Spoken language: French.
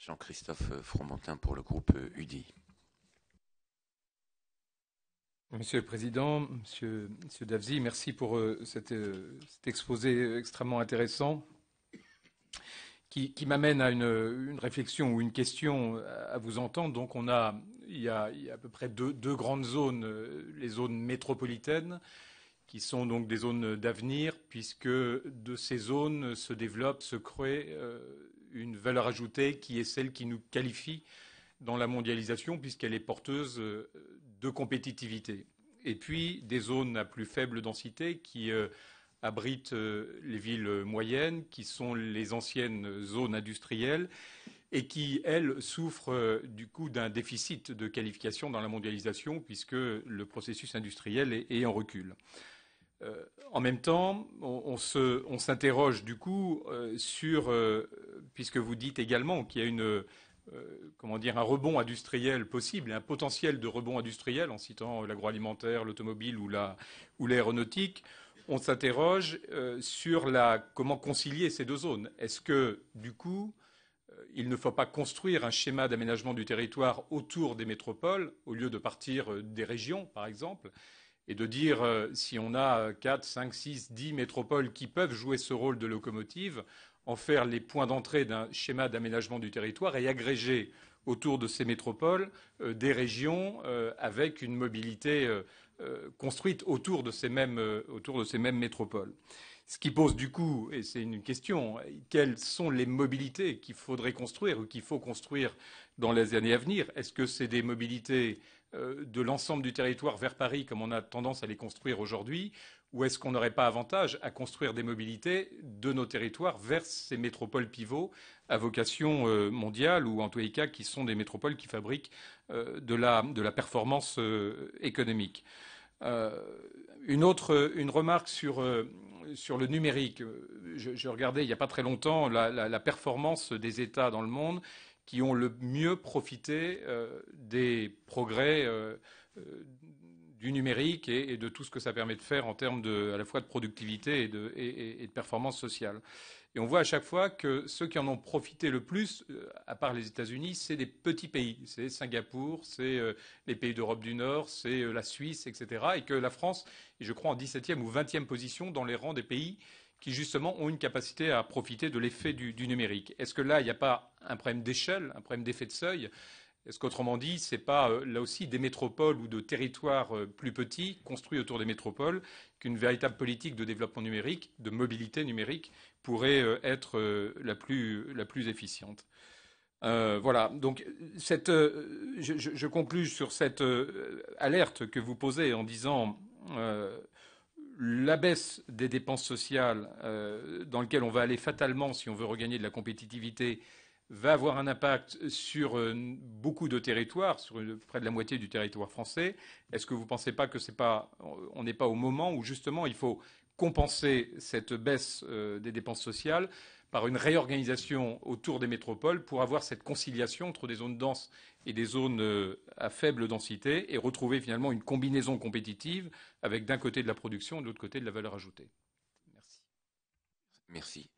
Jean-Christophe Fromentin pour le groupe UDI. Monsieur le Président, Monsieur Davzy, merci pour cet exposé extrêmement intéressant qui m'amène à une réflexion ou une question à vous entendre. Donc il y a à peu près deux grandes zones, les zones métropolitaines, qui sont donc des zones d'avenir, puisque de ces zones se développe, se crée une valeur ajoutée qui est celle qui nous qualifie dans la mondialisation, puisqu'elle est porteuse de compétitivité. Et puis des zones à plus faible densité qui abritent les villes moyennes, qui sont les anciennes zones industrielles, et qui, elles, souffrent du coup d'un déficit de qualification dans la mondialisation, puisque le processus industriel est en recul. En même temps, on s'interroge du coup sur, puisque vous dites également qu'il y a un rebond industriel possible, un potentiel de rebond industriel, en citant l'agroalimentaire, l'automobile ou l'aéronautique, on s'interroge sur comment concilier ces deux zones. Est-ce que, du coup, il ne faut pas construire un schéma d'aménagement du territoire autour des métropoles, au lieu de partir des régions, par exemple, et de dire si on a 4, 5, 6, 10 métropoles qui peuvent jouer ce rôle de locomotive, en faire les points d'entrée d'un schéma d'aménagement du territoire et agréger autour de ces métropoles des régions avec une mobilité construite autour de ces mêmes métropoles. Ce qui pose du coup, et c'est une question, quelles sont les mobilités qu'il faudrait construire ou qu'il faut construire dans les années à venir? Est-ce que c'est des mobilités de l'ensemble du territoire vers Paris, comme on a tendance à les construire aujourd'hui, ou est-ce qu'on n'aurait pas avantage à construire des mobilités de nos territoires vers ces métropoles pivots à vocation mondiale, ou en tous les cas qui sont des métropoles qui fabriquent de la performance économique? Une remarque sur le numérique. Je regardais il n'y a pas très longtemps la performance des États dans le monde qui ont le mieux profité des progrès du numérique et de tout ce que ça permet de faire en termes à la fois de productivité et de performance sociale. Et on voit à chaque fois que ceux qui en ont profité le plus, à part les États-Unis, c'est des petits pays. C'est Singapour, c'est les pays d'Europe du Nord, c'est la Suisse, etc. Et que la France est, je crois, en 17e ou 20e position dans les rangs des pays qui, justement, ont une capacité à profiter de l'effet du numérique. Est-ce que là, il n'y a pas un problème d'échelle, un problème d'effet de seuil? Est-ce qu'autrement dit, ce n'est pas là aussi des métropoles ou de territoires plus petits construits autour des métropoles qu'une véritable politique de développement numérique, de mobilité numérique, pourrait être la plus efficiente? Voilà. Donc, je conclus sur cette alerte que vous posez en disant la baisse des dépenses sociales dans lequel on va aller fatalement si on veut regagner de la compétitivité va avoir un impact sur beaucoup de territoires, sur près de la moitié du territoire français. Est-ce que vous ne pensez pas que on n'est pas au moment où justement il faut compenser cette baisse des dépenses sociales par une réorganisation autour des métropoles pour avoir cette conciliation entre des zones denses et des zones à faible densité et retrouver finalement une combinaison compétitive avec d'un côté de la production et de l'autre côté de la valeur ajoutée? Merci. Merci.